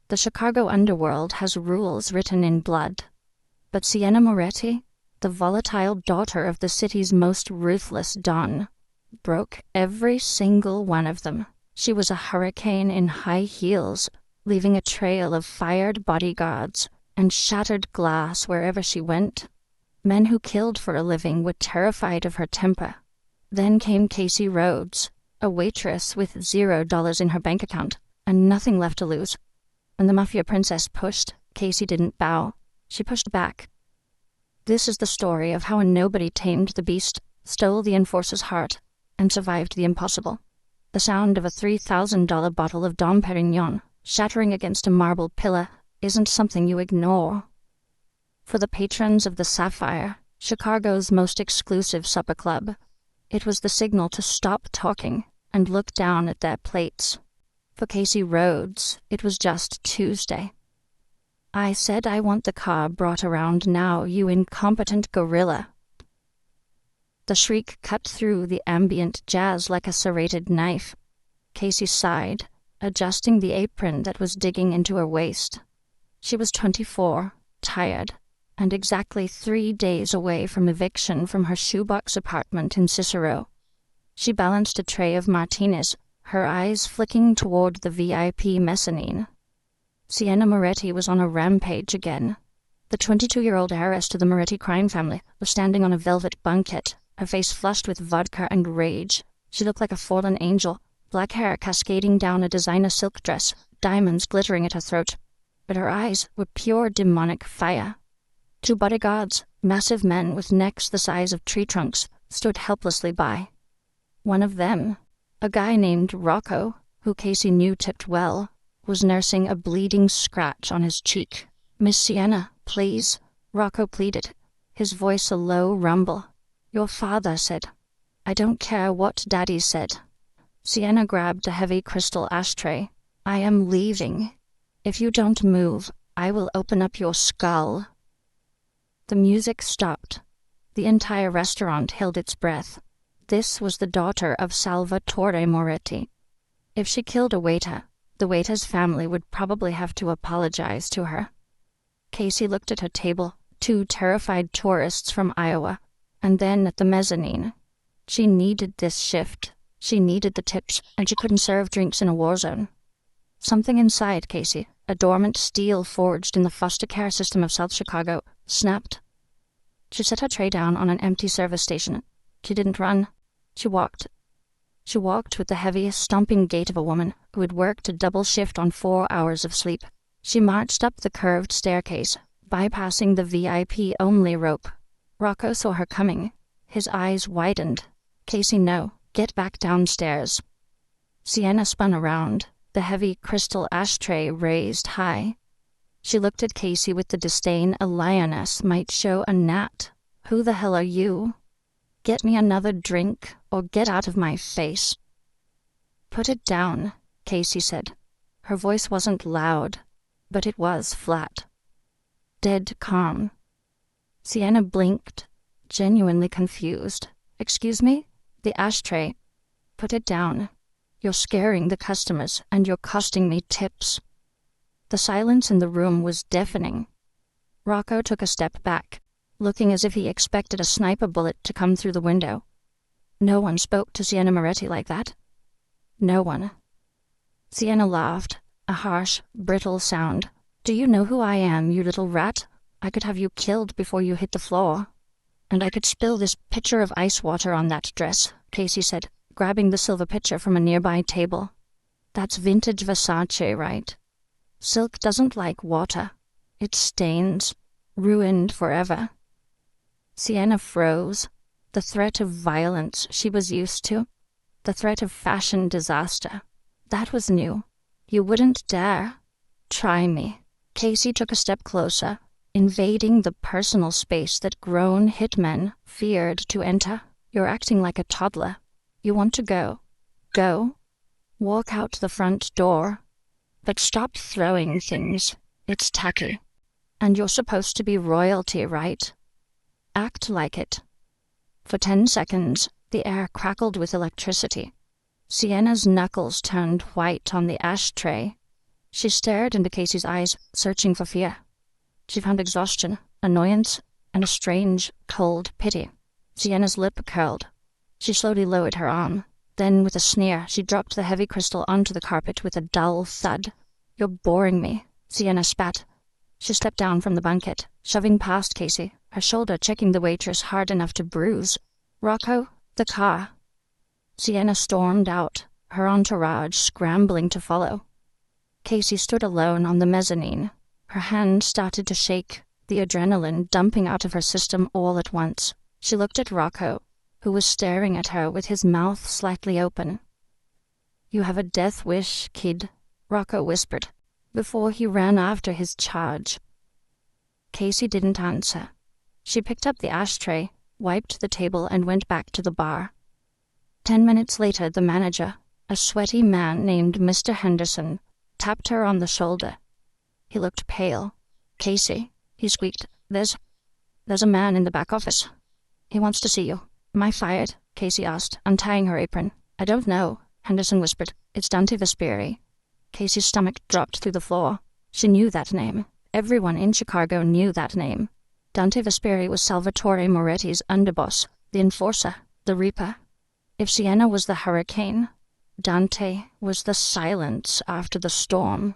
The Chicago underworld has rules written in blood. But Sienna Moretti, the volatile daughter of the city's most ruthless don, broke every single one of them. She was a hurricane in high heels, leaving a trail of fired bodyguards and shattered glass wherever she went. Men who killed for a living were terrified of her temper. Then came Casey Rhodes, a waitress with $0 in her bank account and nothing left to lose. When the Mafia princess pushed, Casey didn't bow. She pushed back. This is the story of how a nobody tamed the beast, stole the enforcer's heart, and survived the impossible. The sound of a $3,000 bottle of Dom Perignon shattering against a marble pillar isn't something you ignore. For the patrons of the Sapphire, Chicago's most exclusive supper club, it was the signal to stop talking and look down at their plates. For Casey Rhodes, it was just Tuesday. "I said I want the car brought around now, you incompetent gorilla." The shriek cut through the ambient jazz like a serrated knife. Casey sighed, adjusting the apron that was digging into her waist. She was 24, tired, and exactly 3 days away from eviction from her shoebox apartment in Cicero. She balanced a tray of martinis, her eyes flicking toward the VIP mezzanine. Sienna Moretti was on a rampage again. The 22-year-old heiress to the Moretti crime family was standing on a velvet banquette, her face flushed with vodka and rage. She looked like a fallen angel, black hair cascading down a designer silk dress, diamonds glittering at her throat. But her eyes were pure demonic fire. 2 bodyguards, massive men with necks the size of tree trunks, stood helplessly by. One of them, a guy named Rocco, who Casey knew tipped well, was nursing a bleeding scratch on his cheek. "Miss Sienna, please," Rocco pleaded, his voice a low rumble. "Your father said." "I don't care what Daddy said." Sienna grabbed a heavy crystal ashtray. "I am leaving. If you don't move, I will open up your skull." The music stopped. The entire restaurant held its breath. This was the daughter of Salvatore Moretti. If she killed a waiter, the waiter's family would probably have to apologize to her. Casey looked at her table, 2 terrified tourists from Iowa, and then at the mezzanine. She needed this shift. She needed the tips, and she couldn't serve drinks in a war zone. Something inside Casey, a dormant steel forged in the foster care system of South Chicago, snapped. She set her tray down on an empty service station. She didn't run. She walked. She walked with the heavy, stomping gait of a woman who had worked a double shift on 4 hours of sleep. She marched up the curved staircase, bypassing the VIP-only rope. Rocco saw her coming. His eyes widened. "Casey, no. Get back downstairs." Sienna spun around, the heavy crystal ashtray raised high. She looked at Casey with the disdain a lioness might show a gnat. "Who the hell are you? Get me another drink, or get out of my face." "Put it down," Casey said. Her voice wasn't loud, but it was flat. Dead calm. Sienna blinked, genuinely confused. "Excuse me? The ashtray." "Put it down. You're scaring the customers, and you're costing me tips." The silence in the room was deafening. Rocco took a step back, looking as if he expected a sniper bullet to come through the window. No one spoke to Sienna Moretti like that. No one. Sienna laughed, a harsh, brittle sound. "Do you know who I am, you little rat? I could have you killed before you hit the floor. And I could spill this pitcher of ice water on that dress," Casey said, grabbing the silver pitcher from a nearby table. "That's vintage Versace, right? Silk doesn't like water. It stains. Ruined forever." Sienna froze. The threat of violence she was used to. The threat of fashion disaster. That was new. "You wouldn't dare. Try me." Casey took a step closer, invading the personal space that grown hitmen feared to enter. "You're acting like a toddler. You want to go. Go. Walk out the front door. But stop throwing things. It's tacky. And you're supposed to be royalty, right? Act like it." For 10 seconds, the air crackled with electricity. Sienna's knuckles turned white on the ashtray. She stared into Casey's eyes, searching for fear. She found exhaustion, annoyance, and a strange, cold pity. Sienna's lip curled. She slowly lowered her arm. Then, with a sneer, she dropped the heavy crystal onto the carpet with a dull thud. "You're boring me," Sienna spat. She stepped down from the banquet, shoving past Casey, her shoulder checking the waitress hard enough to bruise. "Rocco, the car." Sienna stormed out, her entourage scrambling to follow. Casey stood alone on the mezzanine. Her hand started to shake, the adrenaline dumping out of her system all at once. She looked at Rocco, who was staring at her with his mouth slightly open. "You have a death wish, kid," Rocco whispered, before he ran after his charge. Casey didn't answer. She picked up the ashtray, wiped the table, and went back to the bar. 10 minutes later, the manager, a sweaty man named Mr. Henderson, tapped her on the shoulder. He looked pale. "Casey," he squeaked, There's a man in the back office. He wants to see you." "Am I fired?" Casey asked, untying her apron. "I don't know," Henderson whispered. "It's Dante Vesperi." Casey's stomach dropped through the floor. She knew that name. Everyone in Chicago knew that name. Dante Vesperi was Salvatore Moretti's underboss, the enforcer, the reaper. If Sienna was the hurricane, Dante was the silence after the storm.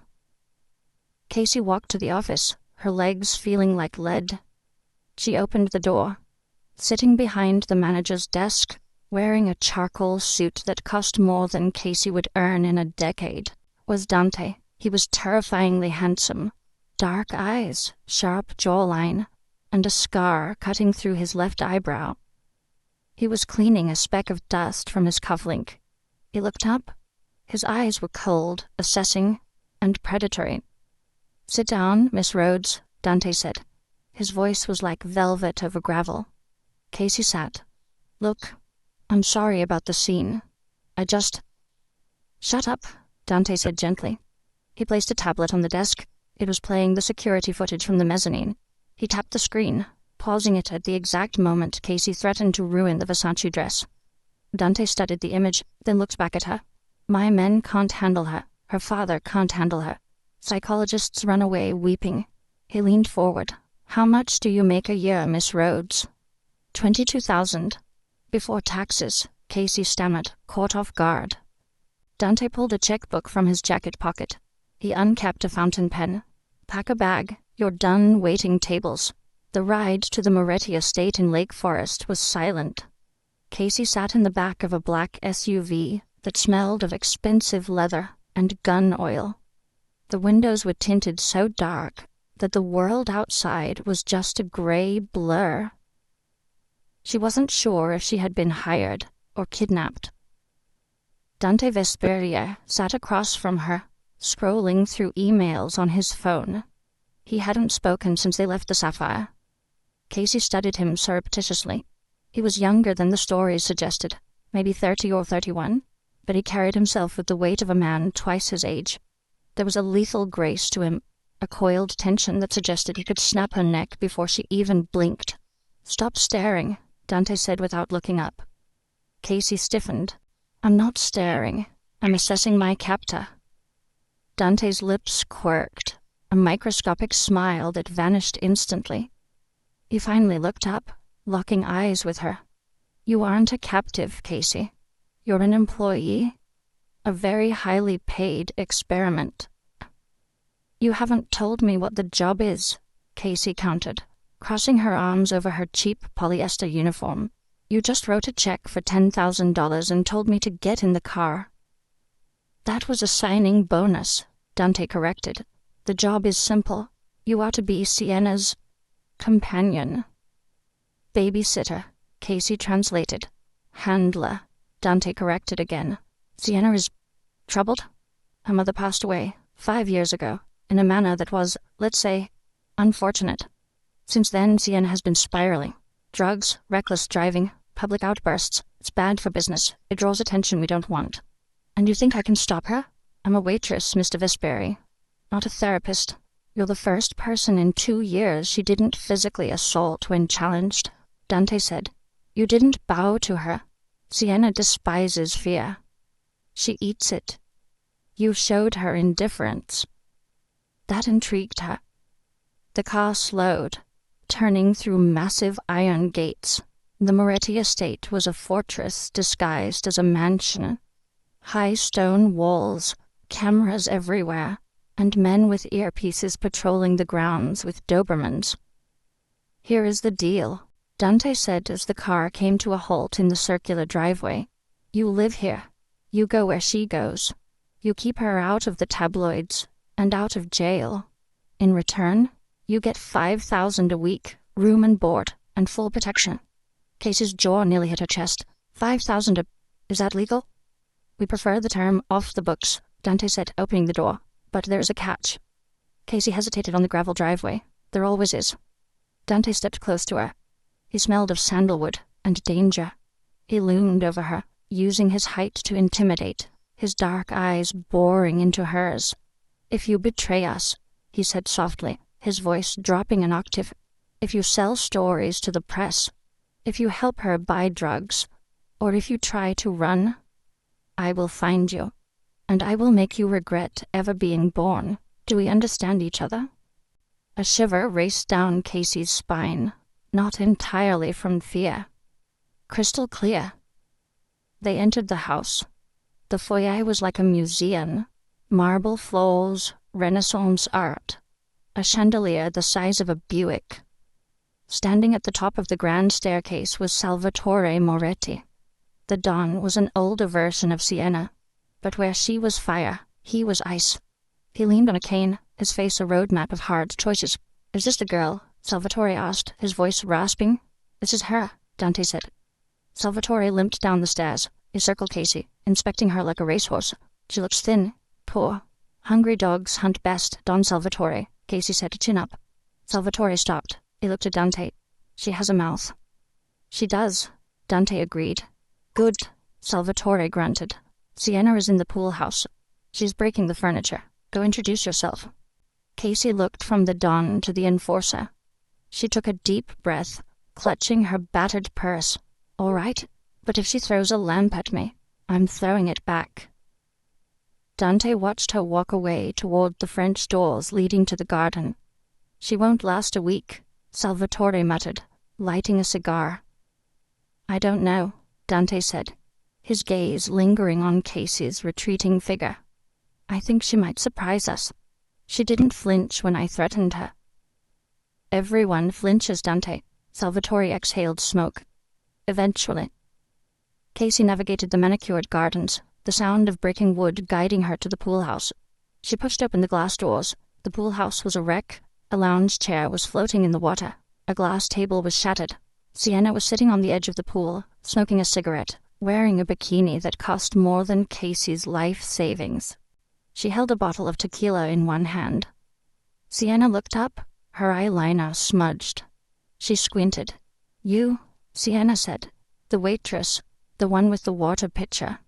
Casey walked to the office, her legs feeling like lead. She opened the door. Sitting behind the manager's desk, wearing a charcoal suit that cost more than Casey would earn in a decade, was Dante. He was terrifyingly handsome. Dark eyes, sharp jawline, and a scar cutting through his left eyebrow. He was cleaning a speck of dust from his cufflink. He looked up. His eyes were cold, assessing, and predatory. "Sit down, Miss Rhodes," Dante said. His voice was like velvet over gravel. Casey sat. "Look, I'm sorry about the scene. I just—" "Shut up," Dante said gently. He placed a tablet on the desk. It was playing the security footage from the mezzanine. He tapped the screen, pausing it at the exact moment Casey threatened to ruin the Versace dress. Dante studied the image, then looked back at her. "My men can't handle her. Her father can't handle her. Psychologists run away weeping." He leaned forward. "How much do you make a year, Miss Rhodes?" 22,000. Before taxes, Casey stammered, caught off guard. Dante pulled a checkbook from his jacket pocket. He uncapped a fountain pen. "Pack a bag. You're done waiting tables." The ride to the Moretti estate in Lake Forest was silent. Casey sat in the back of a black SUV that smelled of expensive leather and gun oil. The windows were tinted so dark that the world outside was just a gray blur. She wasn't sure if she had been hired or kidnapped. Dante Vesperi sat across from her, scrolling through emails on his phone. He hadn't spoken since they left the Sapphire. Casey studied him surreptitiously. He was younger than the stories suggested, maybe 30 or 31, but he carried himself with the weight of a man twice his age. There was a lethal grace to him, a coiled tension that suggested he could snap her neck before she even blinked. "Stop staring," Dante said without looking up. Casey stiffened. "I'm not staring. I'm assessing my captor." Dante's lips quirked, a microscopic smile that vanished instantly. He finally looked up, locking eyes with her. "You aren't a captive, Casey. You're an employee. A very highly paid experiment." "You haven't told me what the job is," Casey countered, crossing her arms over her cheap polyester uniform. "You just wrote a check for $10,000 and told me to get in the car." "That was a signing bonus," Dante corrected. "The job is simple. You are to be Sienna's companion." "Babysitter," Casey translated. "Handler," Dante corrected again. "Sienna is troubled. Her mother passed away 5 years ago, in a manner that was, let's say, unfortunate. Since then, Sienna has been spiraling. Drugs, reckless driving, public outbursts. It's bad for business. It draws attention we don't want." "And you think I can stop her?" "I'm a waitress, Mr. Vesperi, not a therapist. You're the first person in 2 years she didn't physically assault when challenged," Dante said. "You didn't bow to her. Sienna despises fear. She eats it. You showed her indifference. That intrigued her. The car slowed, turning through massive iron gates. The Moretti estate was a fortress disguised as a mansion. High stone walls, cameras everywhere, and men with earpieces patrolling the grounds with Dobermans. "Here is the deal," Dante said as the car came to a halt in the circular driveway. "You live here. You go where she goes. You keep her out of the tabloids and out of jail. In return, you get $5,000 a week, room and board, and full protection." Casey's jaw nearly hit her chest. $5,000 is that legal?" "We prefer the term off the books," Dante said, opening the door. "But there's a catch." Casey hesitated on the gravel driveway. There always is. Dante stepped close to her. He smelled of sandalwood and danger. He loomed over her, using his height to intimidate, his dark eyes boring into hers. "If you betray us," he said softly, his voice dropping an octave, "if you sell stories to the press, if you help her buy drugs, or if you try to run, I will find you, and I will make you regret ever being born. Do we understand each other?" A shiver raced down Casey's spine, not entirely from fear. Crystal clear. They entered the house. The foyer was like a museum. Marble floors, Renaissance art. A chandelier the size of a Buick. Standing at the top of the grand staircase was Salvatore Moretti. The Don was an older version of Sienna, but where she was fire, he was ice. He leaned on a cane, his face a roadmap of hard choices. "Is this the girl?" Salvatore asked, his voice rasping. "This is her," Dante said. Salvatore limped down the stairs. He circled Casey, inspecting her like a racehorse. "She looks thin, poor. Hungry dogs hunt best, Don Salvatore," Casey said, chin up. Salvatore stopped. He looked at Dante. "She has a mouth." "She does," Dante agreed. "Good," Salvatore grunted. "Sienna is in the pool house. She's breaking the furniture. Go introduce yourself." Casey looked from the Don to the enforcer. She took a deep breath, clutching her battered purse. "All right, but if she throws a lamp at me, I'm throwing it back." Dante watched her walk away toward the French doors leading to the garden. "She won't last a week," Salvatore muttered, lighting a cigar. "I don't know," Dante said, his gaze lingering on Casey's retreating figure. "I think she might surprise us. She didn't flinch when I threatened her." "Everyone flinches, Dante." Salvatore exhaled smoke. "Eventually." Casey navigated the manicured gardens, the sound of breaking wood guiding her to the pool house. She pushed open the glass doors. The pool house was a wreck. A lounge chair was floating in the water. A glass table was shattered. Sienna was sitting on the edge of the pool, smoking a cigarette, wearing a bikini that cost more than Casey's life savings. She held a bottle of tequila in one hand. Sienna looked up, her eyeliner smudged. She squinted. "You," Sienna said. "The waitress, the one with the water pitcher."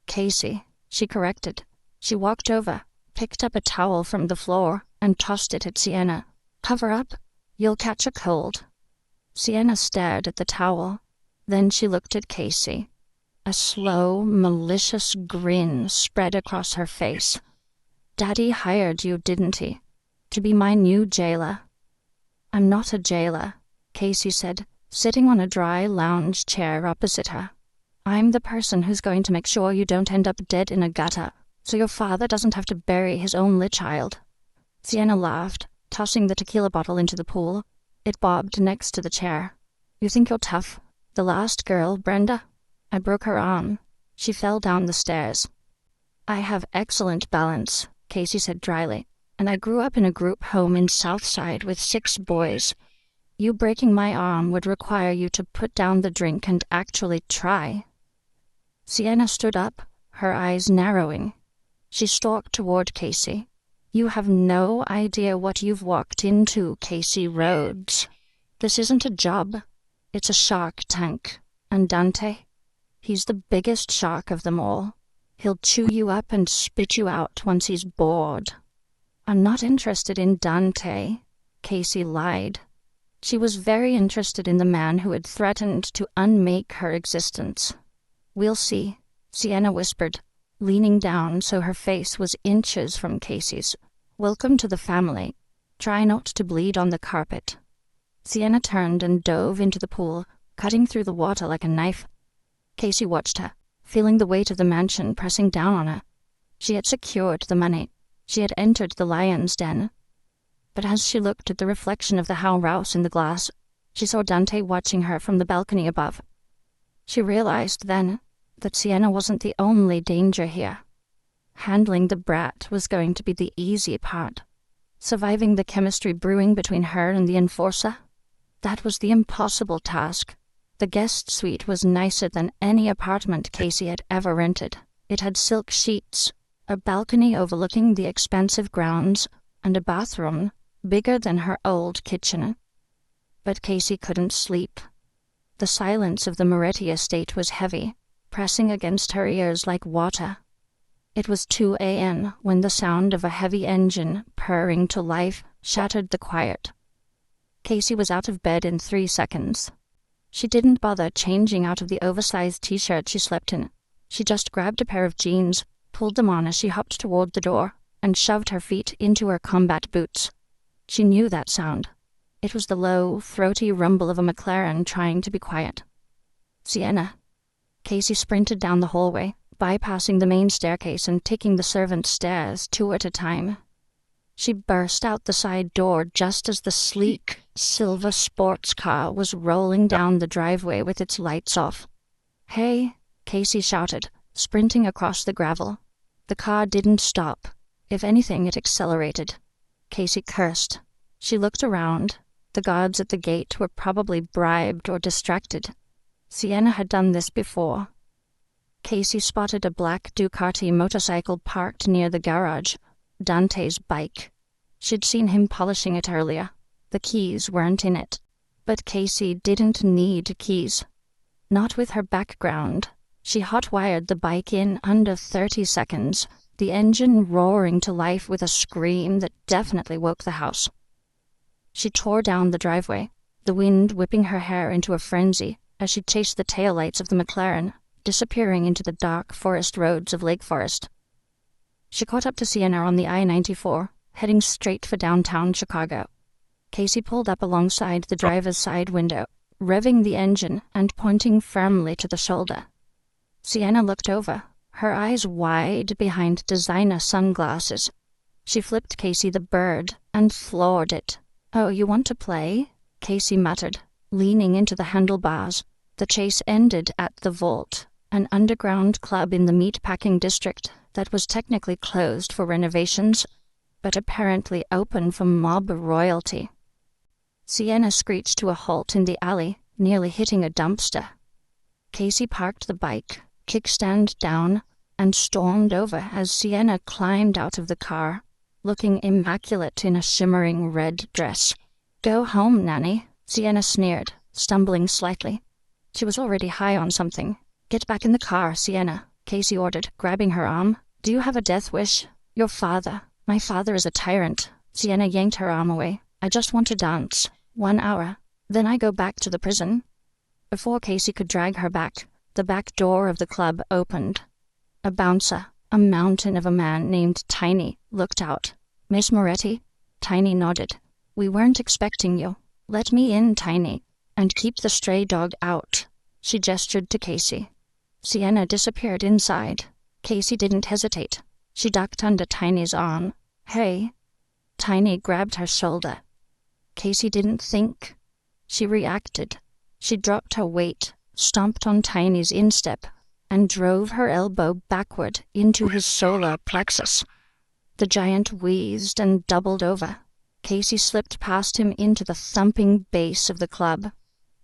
"Casey," she corrected. She walked over, picked up a towel from the floor, and tossed it at Sienna. "Cover up. You'll catch a cold." Sienna stared at the towel. Then she looked at Casey. A slow, malicious grin spread across her face. "Daddy hired you, didn't he? To be my new jailer?" "I'm not a jailer," Casey said, sitting on a dry lounge chair opposite her. "I'm the person who's going to make sure you don't end up dead in a gutter, so your father doesn't have to bury his only child." Sienna laughed, tossing the tequila bottle into the pool. It bobbed next to the chair. "You think you're tough? The last girl, Brenda? I broke her arm. She fell down the stairs." "I have excellent balance," Casey said dryly, "and I grew up in a group home in Southside with 6 boys. You breaking my arm would require you to put down the drink and actually try." Sienna stood up, her eyes narrowing. She stalked toward Casey. "You have no idea what you've walked into, Casey Rhodes. This isn't a job. It's a shark tank. And Dante? He's the biggest shark of them all. He'll chew you up and spit you out once he's bored." "I'm not interested in Dante," Casey lied. She was very interested in the man who had threatened to unmake her existence. "We'll see," Sienna whispered, leaning down so her face was inches from Casey's. Welcome to the family. Try not to bleed on the carpet. Sienna turned and dove into the pool, cutting through the water like a knife. Casey watched her, feeling the weight of the mansion pressing down on her. She had secured the money. She had entered the lion's den. But as she looked at the reflection of the How Rouse in the glass, she saw Dante watching her from the balcony above. She realized then that Sienna wasn't the only danger here. Handling the brat was going to be the easy part. Surviving the chemistry brewing between her and the enforcer, that was the impossible task. The guest suite was nicer than any apartment Casey had ever rented. It had silk sheets, a balcony overlooking the expansive grounds, and a bathroom bigger than her old kitchen. But Casey couldn't sleep. The silence of the Moretti estate was heavy, pressing against her ears like water. It was 2 a.m. when the sound of a heavy engine purring to life shattered the quiet. Casey was out of bed in 3 seconds. She didn't bother changing out of the oversized t-shirt she slept in. She just grabbed a pair of jeans, pulled them on as she hopped toward the door, and shoved her feet into her combat boots. She knew that sound. It was the low, throaty rumble of a McLaren trying to be quiet. Sienna. Casey sprinted down the hallway, bypassing the main staircase and taking the servants' stairs 2 at a time. She burst out the side door just as the sleek, silver sports car was rolling down the driveway with its lights off. "Hey!" Casey shouted, sprinting across the gravel. The car didn't stop. If anything, it accelerated. Casey cursed. She looked around. The guards at the gate were probably bribed or distracted. Sienna had done this before. Casey spotted a black Ducati motorcycle parked near the garage, Dante's bike. She'd seen him polishing it earlier. The keys weren't in it. But Casey didn't need keys. Not with her background. She hot-wired the bike in under 30 seconds, the engine roaring to life with a scream that definitely woke the house. She tore down the driveway, the wind whipping her hair into a frenzy as she chased the taillights of the McLaren, disappearing into the dark forest roads of Lake Forest. She caught up to Sienna on the I-94, heading straight for downtown Chicago. Casey pulled up alongside the driver's side window, revving the engine and pointing firmly to the shoulder. Sienna looked over, her eyes wide behind designer sunglasses. She flipped Casey the bird and floored it. "Oh, you want to play?" Casey muttered, leaning into the handlebars. The chase ended at the Vault, an underground club in the meatpacking district that was technically closed for renovations, but apparently open for mob royalty. Sienna screeched to a halt in the alley, nearly hitting a dumpster. Casey parked the bike, kickstand down, and stormed over as Sienna climbed out of the car, looking immaculate in a shimmering red dress. "Go home, Nanny," Sienna sneered, stumbling slightly. She was already high on something. "Get back in the car, Sienna," Casey ordered, grabbing her arm. "Do you have a death wish?" "Your father. My father is a tyrant." Sienna yanked her arm away. "I just want to dance. 1 hour. Then I go back to the prison." Before Casey could drag her back, the back door of the club opened. A bouncer, a mountain of a man named Tiny, looked out. "Miss Moretti?" Tiny nodded. "We weren't expecting you. Let me in, Tiny, and keep the stray dog out." She gestured to Casey. Sienna disappeared inside. Casey didn't hesitate. She ducked under Tiny's arm. "Hey." Tiny grabbed her shoulder. Casey didn't think. She reacted. She dropped her weight, stomped on Tiny's instep, and drove her elbow backward into his solar plexus. The giant wheezed and doubled over. Casey slipped past him into the thumping bass of the club.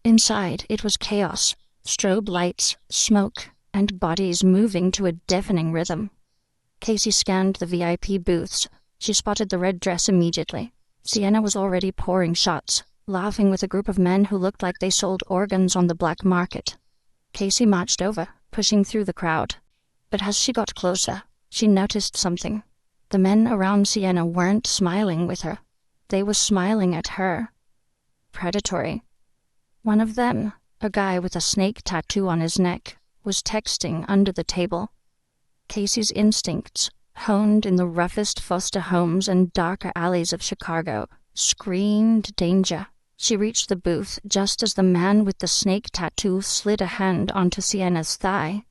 Inside, it was chaos, strobe lights, smoke, and bodies moving to a deafening rhythm. Casey scanned the VIP booths. She spotted the red dress immediately. Sienna was already pouring shots, laughing with a group of men who looked like they sold organs on the black market. Casey marched over, pushing through the crowd. But as she got closer, she noticed something. The men around Sienna weren't smiling with her. They were smiling at her. Predatory. One of them, a guy with a snake tattoo on his neck, was texting under the table. Casey's instincts, honed in the roughest foster homes and darker alleys of Chicago, screamed danger. She reached the booth just as the man with the snake tattoo slid a hand onto Sienna's thigh.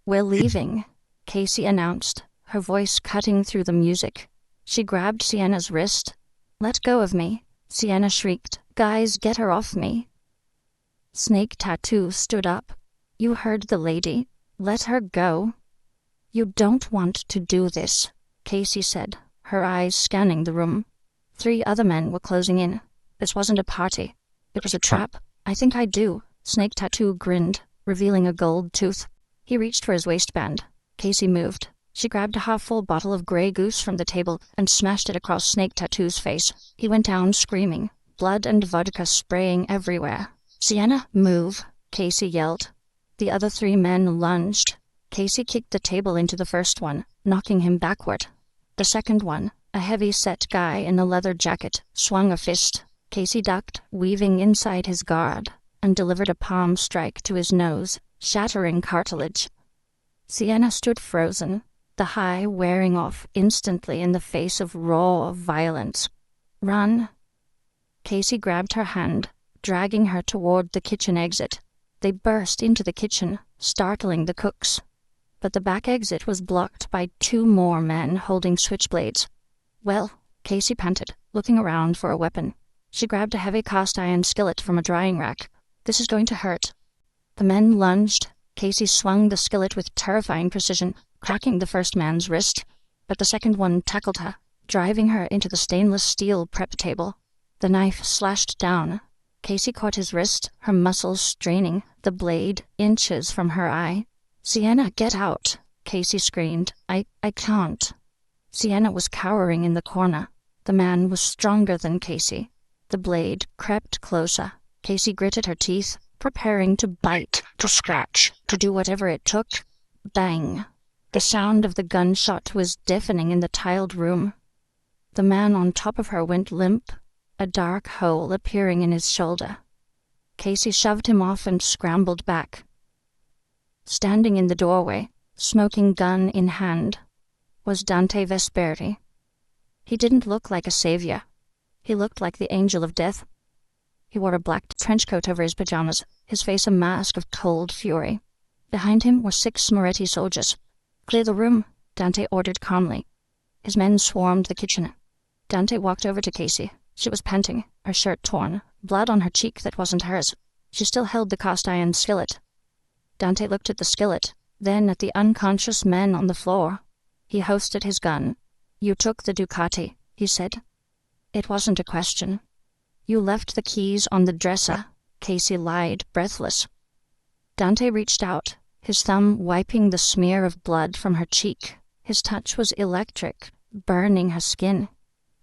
"We're leaving," Casey announced, her voice cutting through the music. She grabbed Sienna's wrist. "Let go of me," Sienna shrieked. "Guys, get her off me." Snake Tattoo stood up. "You heard the lady. Let her go." "You don't want to do this," Casey said, her eyes scanning the room. 3 other men were closing in. This wasn't a party. It was a trap. "I think I do." Snake Tattoo grinned, revealing a gold tooth. He reached for his waistband. Casey moved. She grabbed a half-full bottle of Grey Goose from the table and smashed it across Snake Tattoo's face. He went down screaming, blood and vodka spraying everywhere. "Sienna, move," Casey yelled. The other 3 men lunged. Casey kicked the table into the first one, knocking him backward. The second one, a heavy-set guy in a leather jacket, swung a fist. Casey ducked, weaving inside his guard, and delivered a palm strike to his nose, shattering cartilage. Sienna stood frozen, the high wearing off instantly in the face of raw violence. "Run." Casey grabbed her hand, dragging her toward the kitchen exit. They burst into the kitchen, startling the cooks. But the back exit was blocked by 2 more men holding switchblades. "Well," Casey panted, looking around for a weapon. She grabbed a heavy cast-iron skillet from a drying rack. "This is going to hurt." The men lunged. Casey swung the skillet with terrifying precision, cracking the first man's wrist. But the second one tackled her, driving her into the stainless steel prep table. The knife slashed down. Casey caught his wrist, her muscles straining, the blade inches from her eye. "Sienna, get out," Casey screamed. I can't." Sienna was cowering in the corner. The man was stronger than Casey. The blade crept closer. Casey gritted her teeth, preparing to bite, to scratch, to do whatever it took. Bang! The sound of the gunshot was deafening in the tiled room. The man on top of her went limp, a dark hole appearing in his shoulder. Casey shoved him off and scrambled back. Standing in the doorway, smoking gun in hand, was Dante Vesperi. He didn't look like a savior. He looked like the angel of death. He wore a black trench coat over his pajamas, his face a mask of cold fury. Behind him were 6 Moretti soldiers. "Clear the room," Dante ordered calmly. His men swarmed the kitchen. Dante walked over to Casey. She was panting, her shirt torn, blood on her cheek that wasn't hers. She still held the cast-iron skillet. Dante looked at the skillet, then at the unconscious men on the floor. He hoisted his gun. "You took the Ducati," he said. It wasn't a question. "You left the keys on the dresser," Casey lied, breathless. Dante reached out, his thumb wiping the smear of blood from her cheek. His touch was electric, burning her skin.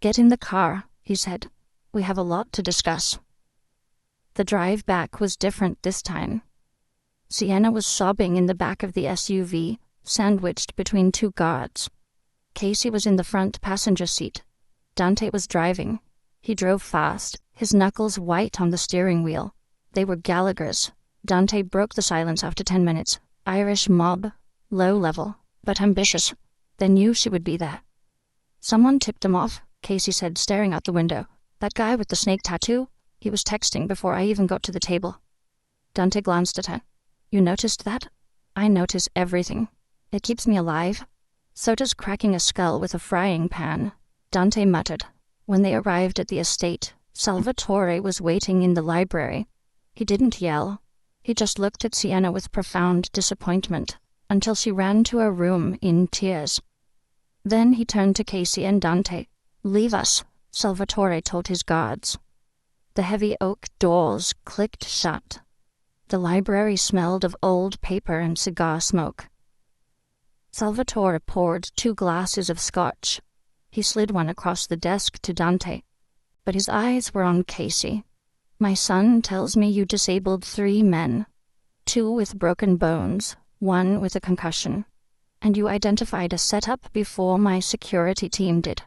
"Get in the car," he said. "We have a lot to discuss." The drive back was different this time. Sienna was sobbing in the back of the SUV, sandwiched between 2 guards. Casey was in the front passenger seat. Dante was driving. He drove fast, his knuckles white on the steering wheel. They were Gallagher's. Dante broke the silence after 10 minutes. Irish mob, low level, but ambitious. They knew she would be there. "Someone tipped them off," Casey said, staring out the window. "That guy with the snake tattoo? He was texting before I even got to the table." Dante glanced at her. "You noticed that?" "I notice everything. It keeps me alive. So does cracking a skull with a frying pan," Dante muttered. When they arrived at the estate, Salvatore was waiting in the library. He didn't yell. He just looked at Sienna with profound disappointment, until she ran to her room in tears. Then he turned to Casey and Dante. "Leave us," Salvatore told his guards. The heavy oak doors clicked shut. The library smelled of old paper and cigar smoke. Salvatore poured 2 glasses of scotch. He slid one across the desk to Dante, but his eyes were on Casey. "My son tells me you disabled 3 men, 2 with broken bones, 1 with a concussion, and you identified a setup before my security team did."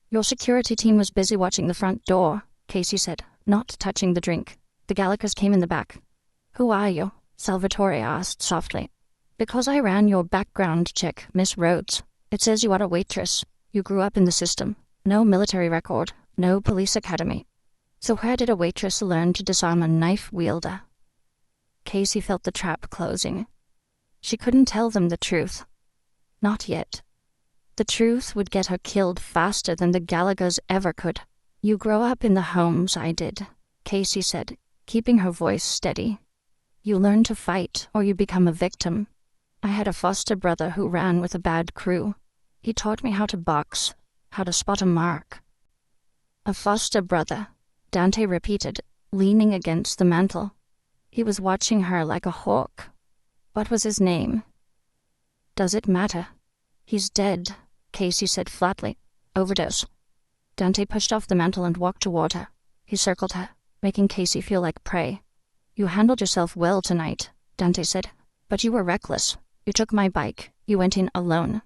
"Your security team was busy watching the front door," Casey said, not touching the drink. "The Gallaghers came in the back." "Who are you?" Salvatore asked softly. "Because I ran your background check, Miss Rhodes." It says you are a waitress. You grew up in the system. No military record. No police academy. So where did a waitress learn to disarm a knife wielder? Casey felt the trap closing. She couldn't tell them the truth. Not yet. The truth would get her killed faster than the Gallaghers ever could. You grow up in the homes I did, Casey said, keeping her voice steady. You learn to fight or you become a victim. I had a foster brother who ran with a bad crew. He taught me how to box, how to spot a mark. A foster brother, Dante repeated, leaning against the mantel. He was watching her like a hawk. What was his name? Does it matter? He's dead, Casey said flatly. Overdose. Dante pushed off the mantel and walked toward her. He circled her, making Casey feel like prey. You handled yourself well tonight, Dante said, but you were reckless. You took my bike. You went in alone.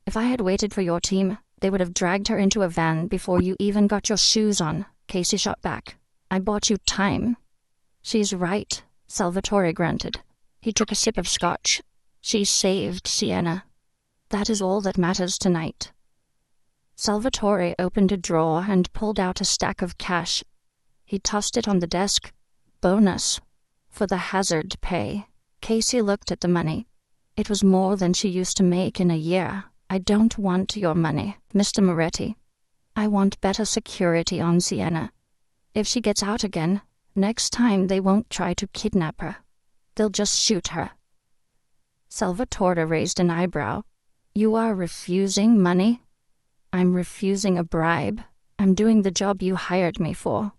If I had waited for your team, they would have dragged her into a van before you even got your shoes on, Casey shot back. I bought you time. She's right, Salvatore grunted. He took a sip of scotch. She saved Sienna. That is all that matters tonight. Salvatore opened a drawer and pulled out a stack of cash. He tossed it on the desk. Bonus. For the hazard pay. Casey looked at the money. It was more than she used to make in a year. I don't want your money, Mr. Moretti. I want better security on Sienna. If she gets out again, next time they won't try to kidnap her. They'll just shoot her. Salvatore raised an eyebrow. You are refusing money? I'm refusing a bribe. I'm doing the job you hired me for.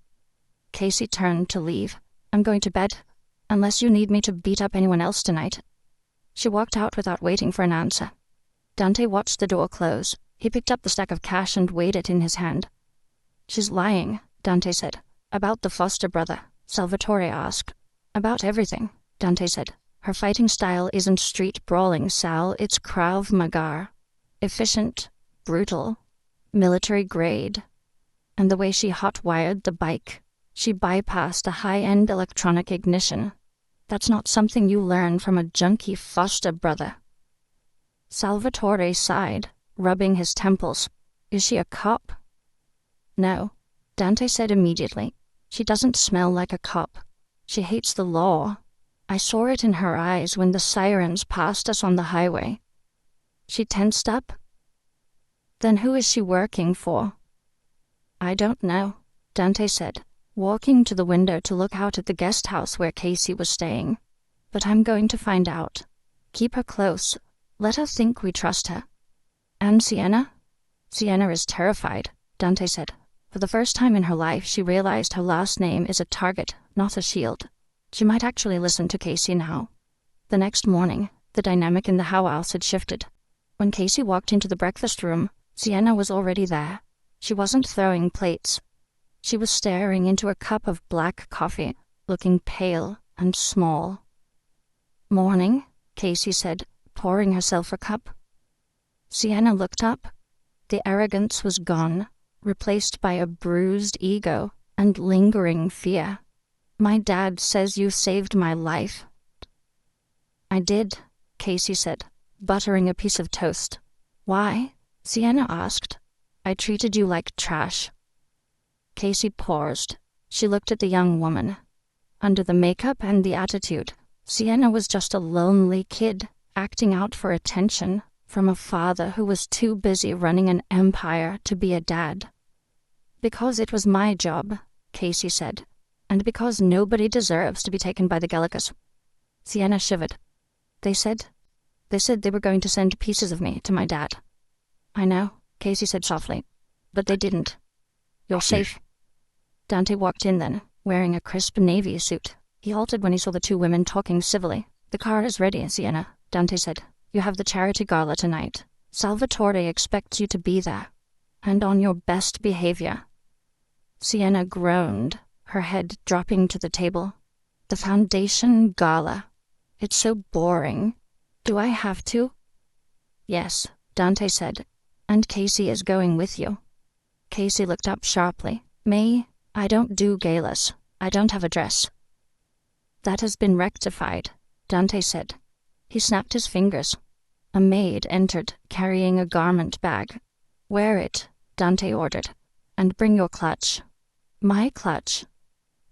Casey turned to leave. I'm going to bed, unless you need me to beat up anyone else tonight. She walked out without waiting for an answer. Dante watched the door close. He picked up the stack of cash and weighed it in his hand. She's lying, Dante said. About the foster brother, Salvatore asked. About everything, Dante said. Her fighting style isn't street brawling, Sal. It's Krav Maga. Efficient, brutal, military grade. And the way she hot-wired the bike, she bypassed a high-end electronic ignition. That's not something you learn from a junkie foster brother. Salvatore sighed, rubbing his temples. Is she a cop? No, Dante said immediately. She doesn't smell like a cop. She hates the law. I saw it in her eyes when the sirens passed us on the highway. She tensed up. Then who is she working for? I don't know, Dante said, walking to the window to look out at the guest house where Casey was staying. But I'm going to find out. Keep her close. Let her think we trust her. And Sienna? Sienna is terrified, Dante said. For the first time in her life, she realized her last name is a target, not a shield. She might actually listen to Casey now. The next morning, the dynamic in the house had shifted. When Casey walked into the breakfast room, Sienna was already there. She wasn't throwing plates. She was staring into a cup of black coffee, looking pale and small. Morning, Casey said, pouring herself a cup. Sienna looked up. The arrogance was gone, replaced by a bruised ego and lingering fear. My dad says you saved my life. I did, Casey said, buttering a piece of toast. Why? Sienna asked. I treated you like trash. Casey paused. She looked at the young woman. Under the makeup and the attitude, Sienna was just a lonely kid, acting out for attention from a father who was too busy running an empire to be a dad. Because it was my job, Casey said, and because nobody deserves to be taken by the Gallaghers. Sienna shivered. They said they were going to send pieces of me to my dad. I know, Casey said softly, but they didn't. You're safe. Dante walked in then, wearing a crisp navy suit. He halted when he saw the two women talking civilly. The car is ready, Sienna, Dante said. You have the charity gala tonight. Salvatore expects you to be there, and on your best behavior. Sienna groaned, her head dropping to the table. The Foundation Gala. It's so boring. Do I have to? Yes, Dante said, and Casey is going with you. Casey looked up sharply. Me? I don't do galas. I don't have a dress. That has been rectified, Dante said. He snapped his fingers. A maid entered, carrying a garment bag. "Wear it," Dante ordered, "and bring your clutch." "My clutch?"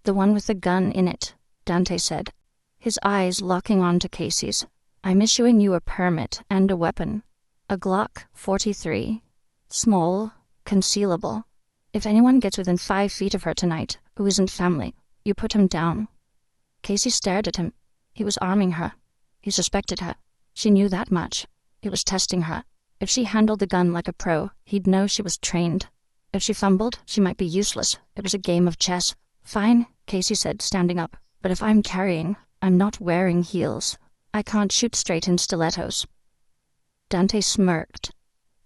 "The one with the gun in it," Dante said, his eyes locking onto Casey's. "I'm issuing you a permit and a weapon. A Glock 43. Small, concealable. If anyone gets within 5 feet of her tonight, who isn't family, you put him down." Casey stared at him. He was arming her. He suspected her. She knew that much. He was testing her. If she handled the gun like a pro, he'd know she was trained. If she fumbled, she might be useless. It was a game of chess. "Fine," Casey said, standing up. "But if I'm carrying, I'm not wearing heels. I can't shoot straight in stilettos." Dante smirked.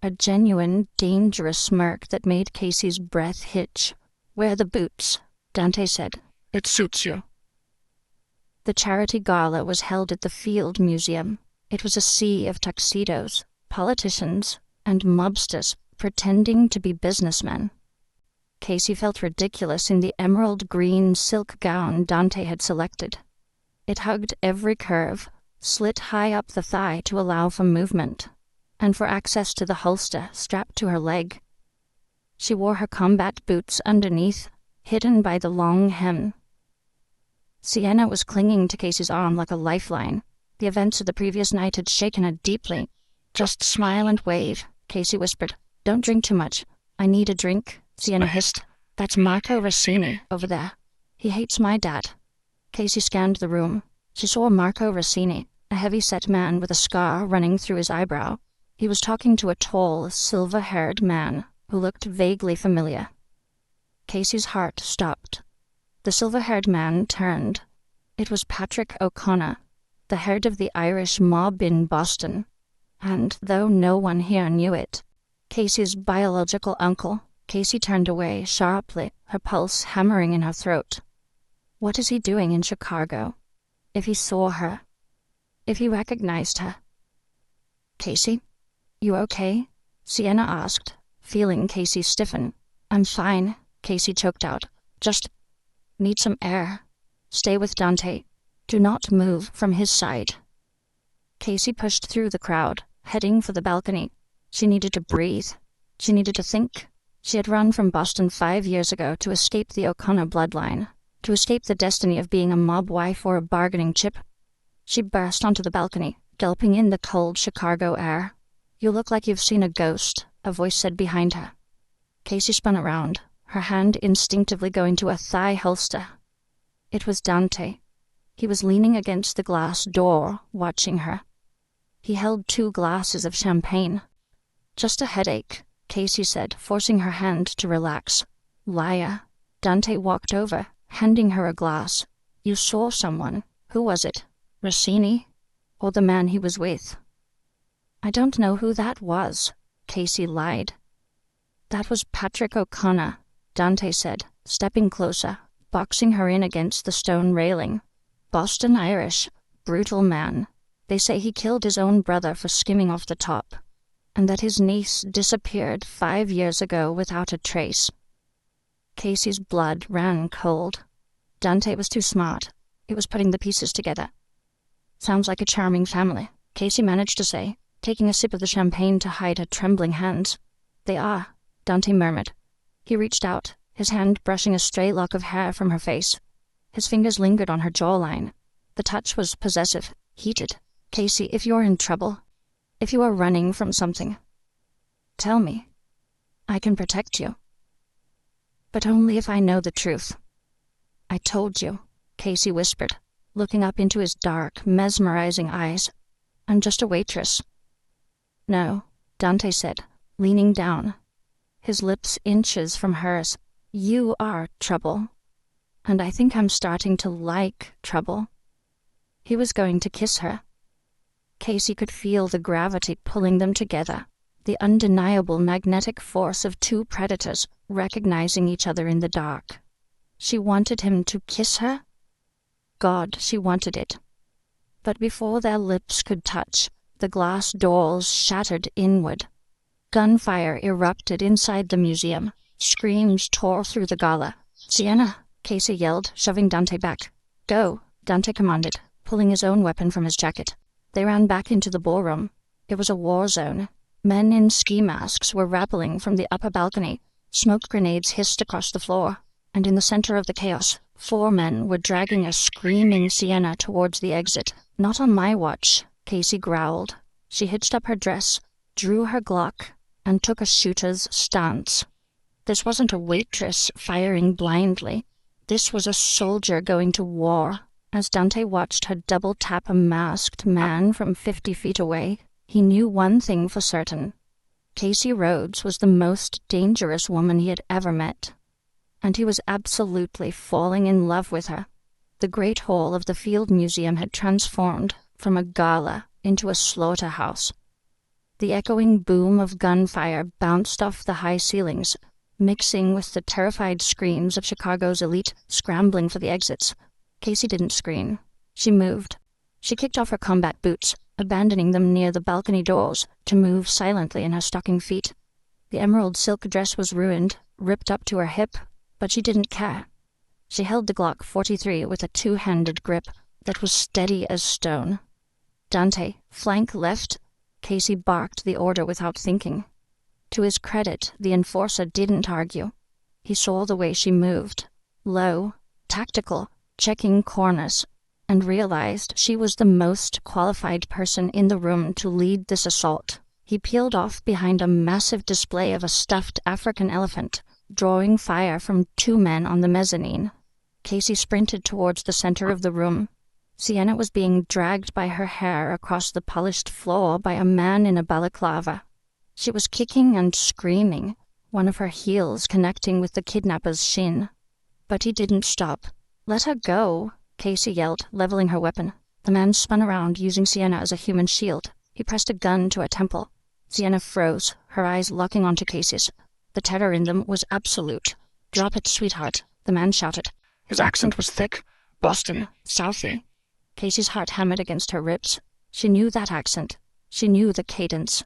A genuine, dangerous smirk that made Casey's breath hitch. "Wear the boots," Dante said. "It suits you." The charity gala was held at the Field Museum. It was a sea of tuxedos, politicians, and mobsters pretending to be businessmen. Casey felt ridiculous in the emerald green silk gown Dante had selected. It hugged every curve, slit high up the thigh to allow for movement, and for access to the holster strapped to her leg. She wore her combat boots underneath, hidden by the long hem. Sienna was clinging to Casey's arm like a lifeline. The events of the previous night had shaken her deeply. "Just smile and wave," Casey whispered. "Don't drink too much." "I need a drink," Sienna hissed. "That's Marco Rossini over there. He hates my dad." Casey scanned the room. She saw Marco Rossini, a heavy-set man with a scar running through his eyebrow. He was talking to a tall, silver-haired man who looked vaguely familiar. Casey's heart stopped. The silver-haired man turned. It was Patrick O'Connor, the head of the Irish mob in Boston, and, though no one here knew it, Casey's biological uncle. Casey turned away sharply, her pulse hammering in her throat. What is he doing in Chicago? If he saw her, if he recognized her. "Casey, you okay?" Sienna asked, feeling Casey stiffen. "I'm fine," Casey choked out. "Just need some air. Stay with Dante. Do not move from his side." Casey pushed through the crowd, heading for the balcony. She needed to breathe. She needed to think. She had run from Boston 5 years ago to escape the O'Connor bloodline, to escape the destiny of being a mob wife or a bargaining chip. She burst onto the balcony, gulping in the cold Chicago air. "You look like you've seen a ghost," a voice said behind her. Casey spun around, her hand instinctively going to a thigh holster. It was Dante. He was leaning against the glass door, watching her. He held 2 glasses of champagne. "Just a headache," Casey said, forcing her hand to relax. "Liar." Dante walked over, handing her a glass. "You saw someone. Who was it? Rossini? Or the man he was with?" "I don't know who that was," Casey lied. "That was Patrick O'Connor," Dante said, stepping closer, boxing her in against the stone railing. "Boston Irish, brutal man. They say he killed his own brother for skimming off the top, and that his niece disappeared 5 years ago without a trace." Casey's blood ran cold. Dante was too smart. He was putting the pieces together. "Sounds like a charming family," Casey managed to say, taking a sip of the champagne to hide her trembling hands. "They are," Dante murmured. He reached out, his hand brushing a stray lock of hair from her face. His fingers lingered on her jawline. The touch was possessive, heated. "Casey, if you're in trouble, if you are running from something, tell me. I can protect you. But only if I know the truth." "I told you," Casey whispered, looking up into his dark, mesmerizing eyes. "I'm just a waitress." "No," Dante said, leaning down, his lips inches from hers. "You are trouble. And I think I'm starting to like trouble." He was going to kiss her. Casey could feel the gravity pulling them together, the undeniable magnetic force of 2 predators recognizing each other in the dark. She wanted him to kiss her? God, she wanted it. But before their lips could touch, the glass doors shattered inward. Gunfire erupted inside the museum. Screams tore through the gala. "Sienna!" Casey yelled, shoving Dante back. "Go," Dante commanded, pulling his own weapon from his jacket. They ran back into the ballroom. It was a war zone. Men in ski masks were rappelling from the upper balcony. Smoke grenades hissed across the floor, and in the center of the chaos, 4 men were dragging a screaming Sienna towards the exit. "Not on my watch," Casey growled. She hitched up her dress, drew her Glock, and took a shooter's stance. This wasn't a waitress firing blindly. This was a soldier going to war. As Dante watched her double-tap a masked man from 50 feet away, he knew one thing for certain. Casey Rhodes was the most dangerous woman he had ever met, and he was absolutely falling in love with her. The Great Hall of the Field Museum had transformed from a gala into a slaughterhouse. The echoing boom of gunfire bounced off the high ceilings, mixing with the terrified screams of Chicago's elite scrambling for the exits. Casey didn't scream. She moved. She kicked off her combat boots, abandoning them near the balcony doors, to move silently in her stocking feet. The emerald silk dress was ruined, ripped up to her hip, but she didn't care. She held the Glock 43 with a 2-handed grip that was steady as stone. "Dante, flank left." Casey barked the order without thinking. To his credit, the enforcer didn't argue. He saw the way she moved, low, tactical, checking corners, and realized she was the most qualified person in the room to lead this assault. He peeled off behind a massive display of a stuffed African elephant, drawing fire from 2 men on the mezzanine. Casey sprinted towards the center of the room. Sienna was being dragged by her hair across the polished floor by a man in a balaclava. She was kicking and screaming, one of her heels connecting with the kidnapper's shin. But he didn't stop. "Let her go," Casey yelled, leveling her weapon. The man spun around, using Sienna as a human shield. He pressed a gun to her temple. Sienna froze, her eyes locking onto Casey's. The terror in them was absolute. "Drop it, sweetheart," the man shouted. His accent was thick. "Boston, Southie." Casey's heart hammered against her ribs. She knew that accent. She knew the cadence.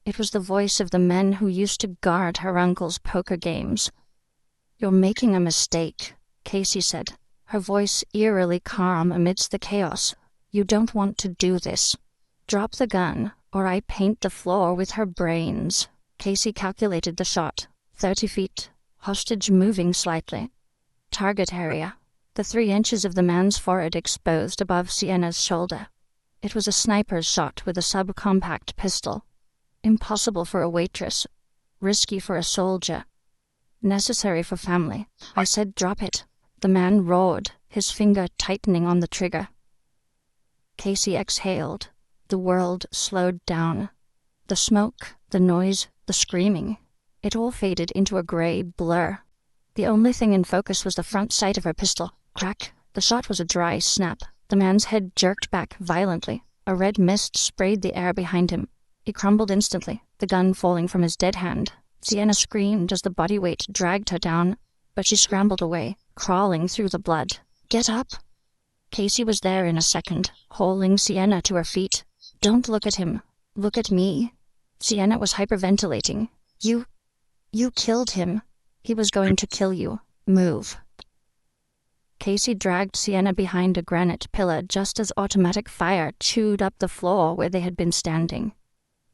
It was the voice of the men who used to guard her uncle's poker games. "You're making a mistake," Casey said, her voice eerily calm amidst the chaos. "You don't want to do this. Drop the gun, or I paint the floor with her brains." Casey calculated the shot. 30 feet, hostage moving slightly. Target area. The 3 inches of the man's forehead exposed above Sienna's shoulder. It was a sniper's shot with a subcompact pistol. Impossible for a waitress. Risky for a soldier. Necessary for family. "I said drop it." The man roared, his finger tightening on the trigger. Casey exhaled. The world slowed down. The smoke, the noise, the screaming. It all faded into a gray blur. The only thing in focus was the front sight of her pistol. Crack. The shot was a dry snap. The man's head jerked back violently. A red mist sprayed the air behind him. He crumbled instantly, the gun falling from his dead hand. Sienna screamed as the body weight dragged her down, but she scrambled away, crawling through the blood. "Get up!" Casey was there in a second, hauling Sienna to her feet. "Don't look at him. Look at me." Sienna was hyperventilating. You killed him. He was going to kill you. Move." Casey dragged Sienna behind a granite pillar just as automatic fire chewed up the floor where they had been standing.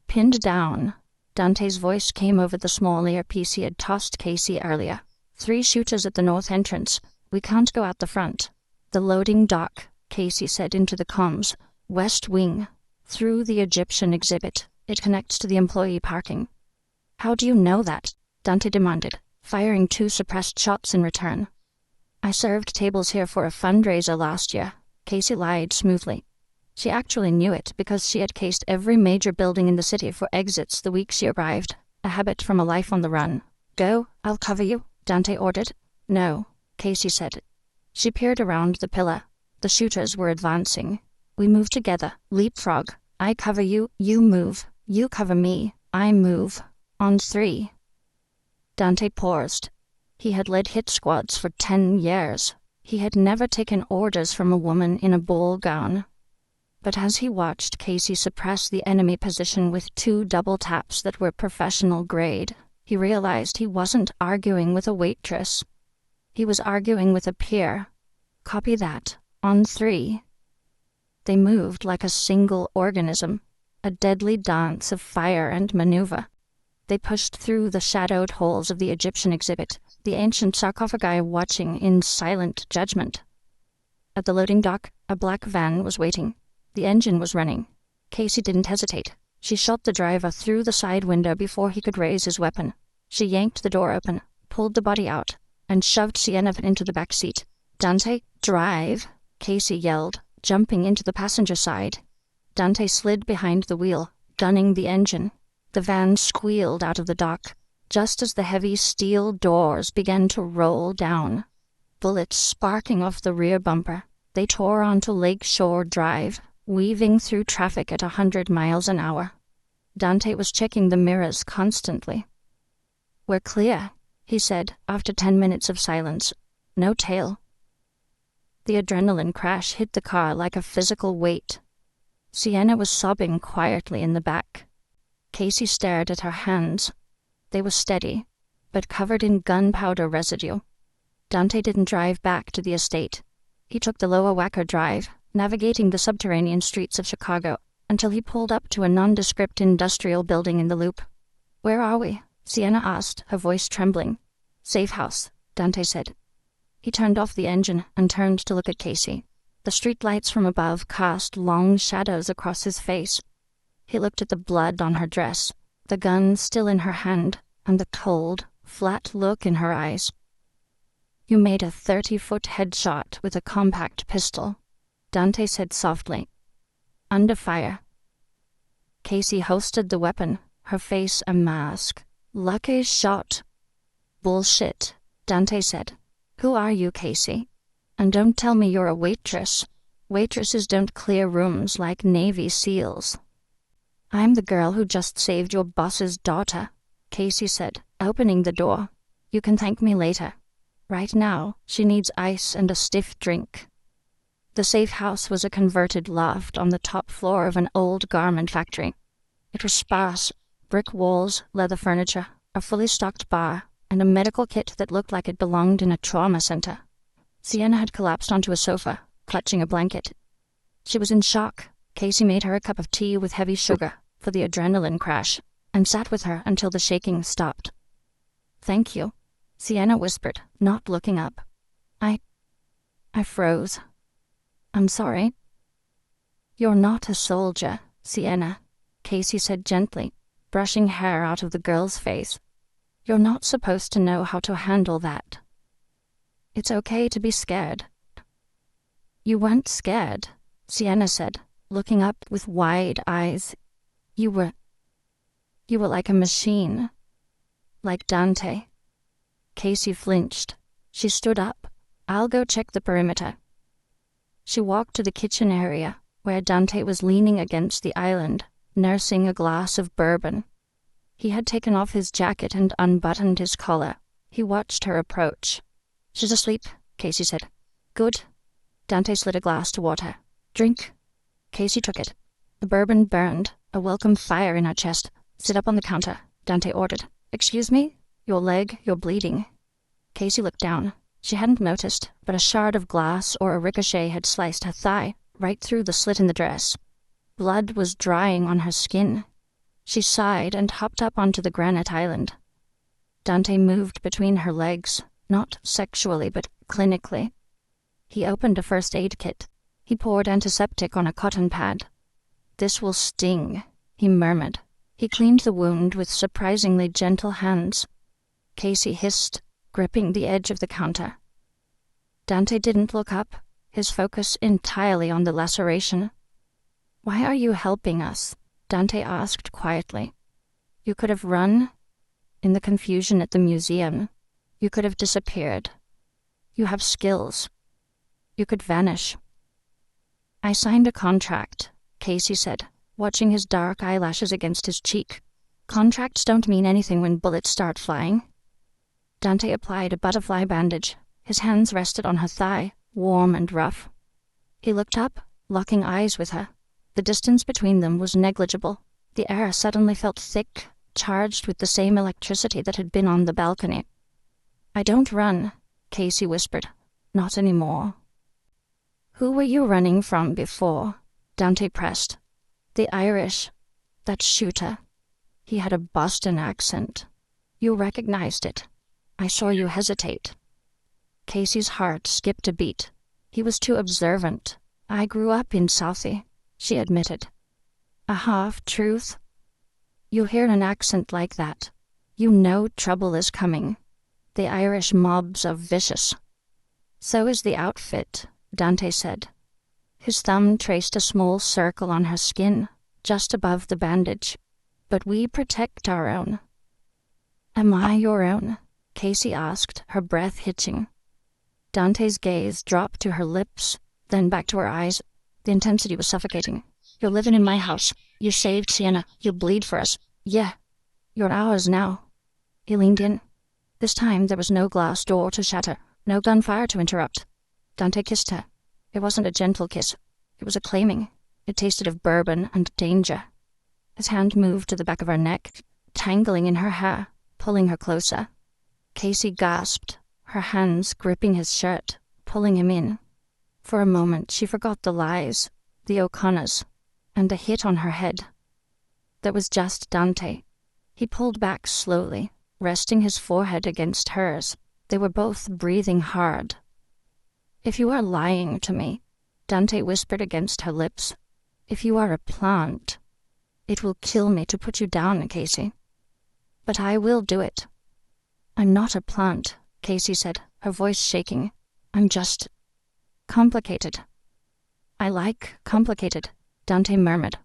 Pinned down, Dante's voice came over the small earpiece he had tossed Casey earlier. 3 shooters at the north entrance. We can't go out the front." "The loading dock," Casey said into the comms. "West wing. Through the Egyptian exhibit. It connects to the employee parking." "How do you know that?" Dante demanded, firing 2 suppressed shots in return. "I served tables here for a fundraiser last year." Casey lied smoothly. She actually knew it because she had cased every major building in the city for exits the week she arrived, a habit from a life on the run. "Go, I'll cover you," Dante ordered. "No," Casey said. She peered around the pillar. The shooters were advancing. "We move together. Leapfrog. I cover you, you move. You cover me, I move. On 3. Dante paused. He had led hit squads for 10 years. He had never taken orders from a woman in a ball gown. But as he watched Casey suppress the enemy position with 2 double taps that were professional grade, he realized he wasn't arguing with a waitress. He was arguing with a peer. Copy that. On 3. They moved like a single organism. a deadly dance of fire and maneuver. They pushed through the shadowed halls of the Egyptian exhibit, the ancient sarcophagi watching in silent judgment. At the loading dock, a black van was waiting. The engine was running. Casey didn't hesitate. She shot the driver through the side window before he could raise his weapon. She yanked the door open, pulled the body out, and shoved Sienna into the back seat. "Dante, drive!" Casey yelled, jumping into the passenger side. Dante slid behind the wheel, gunning the engine. The van squealed out of the dock, just as the heavy steel doors began to roll down. Bullets sparking off the rear bumper, they tore onto Lakeshore Drive, weaving through traffic at 100 miles an hour. Dante was checking the mirrors constantly. "We're clear," he said after 10 minutes of silence. "No tail." The adrenaline crash hit the car like a physical weight. Sienna was sobbing quietly in the back. Casey stared at her hands. They were steady, but covered in gunpowder residue. Dante didn't drive back to the estate. He took the Lower Wacker Drive, navigating the subterranean streets of Chicago, until he pulled up to a nondescript industrial building in the Loop. "Where are we?" Sienna asked, her voice trembling. "Safe house," Dante said. He turned off the engine and turned to look at Casey. The street lights from above cast long shadows across his face. He looked at the blood on her dress, the gun still in her hand, and the cold, flat look in her eyes. "You made a 30-foot headshot with a compact pistol," Dante said softly. "Under fire." Casey hosted the weapon, her face a mask. "Lucky shot." "Bullshit," Dante said. "Who are you, Casey? And don't tell me you're a waitress. Waitresses don't clear rooms like Navy SEALs." "I'm the girl who just saved your boss's daughter," Casey said, opening the door. "You can thank me later. Right now, she needs ice and a stiff drink." The safe house was a converted loft on the top floor of an old garment factory. It was sparse: brick walls, leather furniture, a fully stocked bar, and a medical kit that looked like it belonged in a trauma center. Sienna had collapsed onto a sofa, clutching a blanket. She was in shock. Casey made her a cup of tea with heavy sugar for the adrenaline crash, and sat with her until the shaking stopped. "Thank you," Sienna whispered, not looking up. I froze. "I'm sorry." "You're not a soldier, Sienna," Casey said gently, brushing hair out of the girl's face. "You're not supposed to know how to handle that. It's okay to be scared." "You weren't scared," Sienna said, looking up with wide eyes. You were like a machine. Like Dante." Casey flinched. She stood up. "I'll go check the perimeter." She walked to the kitchen area, where Dante was leaning against the island, nursing a glass of bourbon. He had taken off his jacket and unbuttoned his collar. He watched her approach. "She's asleep," Casey said. "Good." Dante slid a glass toward her. "Drink." Casey took it. The bourbon burned, a welcome fire in her chest. "Sit up on the counter," Dante ordered. "Excuse me? Your leg, you're bleeding." Casey looked down. She hadn't noticed, but a shard of glass or a ricochet had sliced her thigh, right through the slit in the dress. Blood was drying on her skin. She sighed and hopped up onto the granite island. Dante moved between her legs, not sexually but clinically. He opened a first aid kit. He poured antiseptic on a cotton pad. "This will sting," he murmured. He cleaned the wound with surprisingly gentle hands. Casey hissed, gripping the edge of the counter. Dante didn't look up, his focus entirely on the laceration. "Why are you helping us?" Dante asked quietly. "You could have run. In the confusion at the museum, you could have disappeared. You have skills. You could vanish." "I signed a contract," Casey said, watching his dark eyelashes against his cheek. "Contracts don't mean anything when bullets start flying." Dante applied a butterfly bandage. His hands rested on her thigh, warm and rough. He looked up, locking eyes with her. The distance between them was negligible. The air suddenly felt thick, charged with the same electricity that had been on the balcony. "I don't run," Casey whispered. "Not anymore." "Who were you running from before?" Dante pressed. "The Irish. That shooter. He had a Boston accent. You recognized it. I saw you hesitate. Casey's heart skipped a beat. He was too observant. I grew up in Southie, she admitted. A half-truth. You hear an accent like that. You know trouble is coming. The Irish mobs are vicious. So is the outfit, Dante said. His thumb traced a small circle on her skin, just above the bandage. But we protect our own. Am I your own? Casey asked, her breath hitching. Dante's gaze dropped to her lips, then back to her eyes. The intensity was suffocating. You're living in my house. You saved Sienna. You bleed for us. Yeah. You're ours now. He leaned in. This time there was no glass door to shatter, no gunfire to interrupt. Dante kissed her. It wasn't a gentle kiss. It was a claiming. It tasted of bourbon and danger. His hand moved to the back of her neck, tangling in her hair, pulling her closer. Casey gasped, her hands gripping his shirt, pulling him in. For a moment she forgot the lies, the O'Connors, and the hit on her head. There was just Dante. He pulled back slowly, resting his forehead against hers. They were both breathing hard. If you are lying to me, Dante whispered against her lips, if you are a plant, it will kill me to put you down, Casey. But I will do it. I'm not a plant, Casey said, her voice shaking. I'm just complicated. I like complicated, Dante murmured.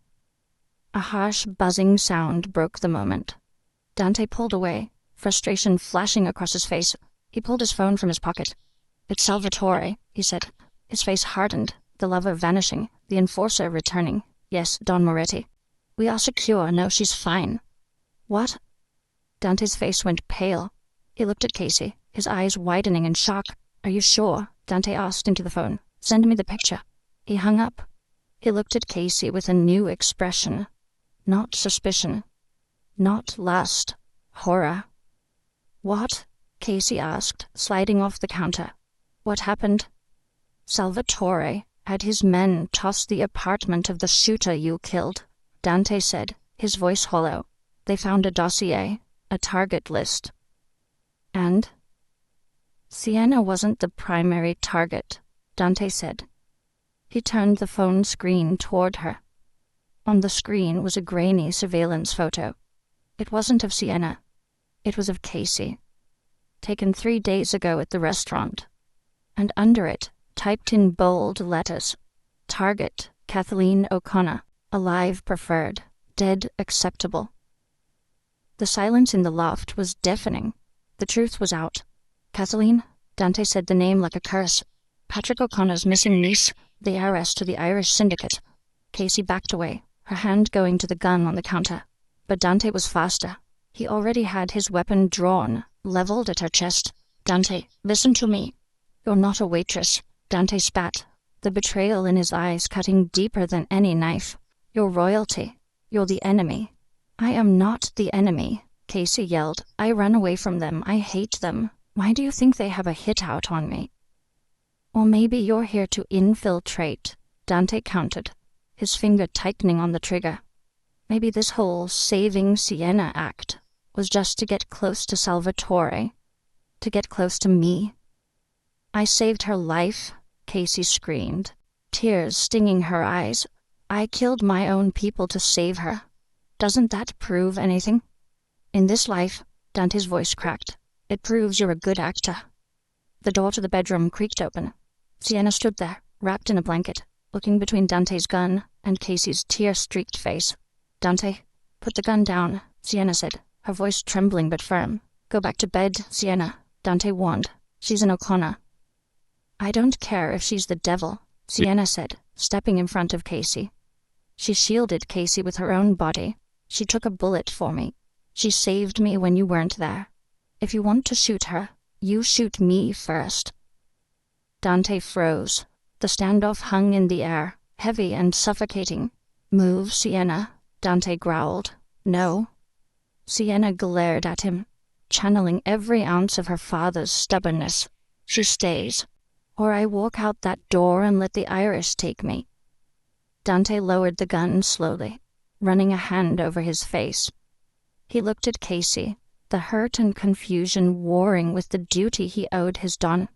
A harsh, buzzing sound broke the moment. Dante pulled away, frustration flashing across his face. He pulled his phone from his pocket. It's Salvatore, he said. His face hardened, the lover vanishing, the enforcer returning. Yes, Don Moretti. We are secure. No, she's fine. What? Dante's face went pale. He looked at Casey, his eyes widening in shock. Are you sure? Dante asked into the phone. Send me the picture. He hung up. He looked at Casey with a new expression. Not suspicion. Not lust. Horror. What? Casey asked, sliding off the counter. What happened? Salvatore had his men toss the apartment of the shooter you killed, Dante said, his voice hollow. They found a dossier, a target list. And? Sienna wasn't the primary target, Dante said. He turned the phone screen toward her. On the screen was a grainy surveillance photo. It wasn't of Sienna. It was of Casey, taken 3 days ago at the restaurant. And under it, typed in bold letters, Target, Kathleen O'Connor, alive preferred, dead acceptable. The silence in the loft was deafening. The truth was out. Kathleen, Dante said the name like a curse. Patrick O'Connor's missing niece, the heiress to the Irish syndicate. Casey backed away, her hand going to the gun on the counter. But Dante was faster. He already had his weapon drawn, leveled at her chest. Dante, listen to me. You're not a waitress. Dante spat, the betrayal in his eyes cutting deeper than any knife. You're royalty. You're the enemy. I am not the enemy, Casey yelled. I run away from them. I hate them. Why do you think they have a hit out on me? Or maybe you're here to infiltrate, Dante countered, his finger tightening on the trigger. Maybe this whole saving Sienna act was just to get close to Salvatore, to get close to me. I saved her life, Casey screamed, tears stinging her eyes. I killed my own people to save her. Doesn't that prove anything? In this life, Dante's voice cracked. It proves you're a good actor. The door to the bedroom creaked open. Sienna stood there, wrapped in a blanket, looking between Dante's gun and Casey's tear-streaked face. Dante, put the gun down, Sienna said, her voice trembling but firm. Go back to bed, Sienna, Dante warned. She's an O'Connor. I don't care if she's the devil, Sienna said, stepping in front of Casey. She shielded Casey with her own body. She took a bullet for me. She saved me when you weren't there. If you want to shoot her, you shoot me first. Dante froze. The standoff hung in the air, heavy and suffocating. Move, Sienna, Dante growled. No. Sienna glared at him, channeling every ounce of her father's stubbornness. She stays, or I walk out that door and let the Irish take me. Dante lowered the gun slowly, running a hand over his face. He looked at Casey, the hurt and confusion warring with the duty he owed his Don.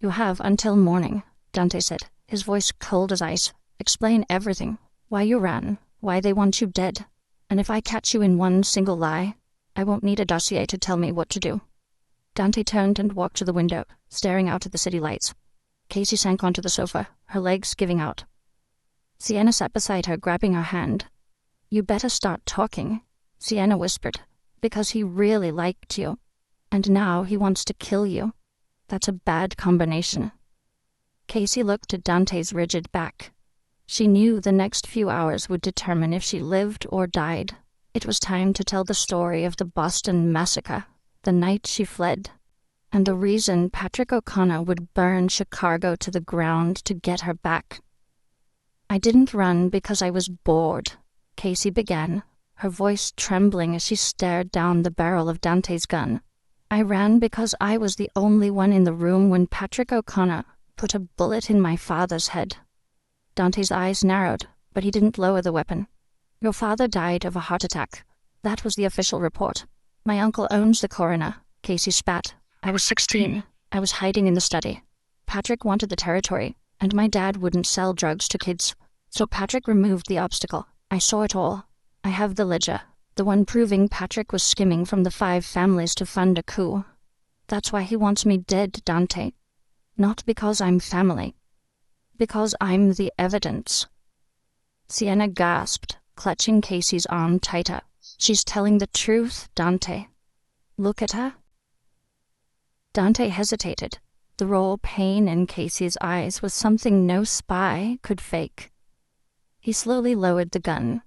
"You have until morning," Dante said, his voice cold as ice. "Explain everything. Why you ran, why they want you dead. And if I catch you in one single lie, I won't need a dossier to tell me what to do." Dante turned and walked to the window, staring out at the city lights. Casey sank onto the sofa, her legs giving out. Sienna sat beside her, grabbing her hand. "You better start talking," Sienna whispered, "because he really liked you. And now he wants to kill you. That's a bad combination." Casey looked at Dante's rigid back. She knew the next few hours would determine if she lived or died. It was time to tell the story of the Boston Massacre, the night she fled, and the reason Patrick O'Connor would burn Chicago to the ground to get her back. "I didn't run because I was bored," Casey began, her voice trembling as she stared down the barrel of Dante's gun. "I ran because I was the only one in the room when Patrick O'Connor put a bullet in my father's head." Dante's eyes narrowed, but he didn't lower the weapon. "Your father died of a heart attack. That was the official report. My uncle owns the coroner." Casey spat. "I was 16. I was hiding in the study. Patrick wanted the territory, and my dad wouldn't sell drugs to kids. So Patrick removed the obstacle. I saw it all. I have the ledger, the one proving Patrick was skimming from the 5 families to fund a coup. That's why he wants me dead, Dante. Not because I'm family. Because I'm the evidence." Sienna gasped, clutching Casey's arm tighter. "She's telling the truth, Dante. Look at her." Dante hesitated. The raw pain in Casey's eyes was something no spy could fake. He slowly lowered the gun.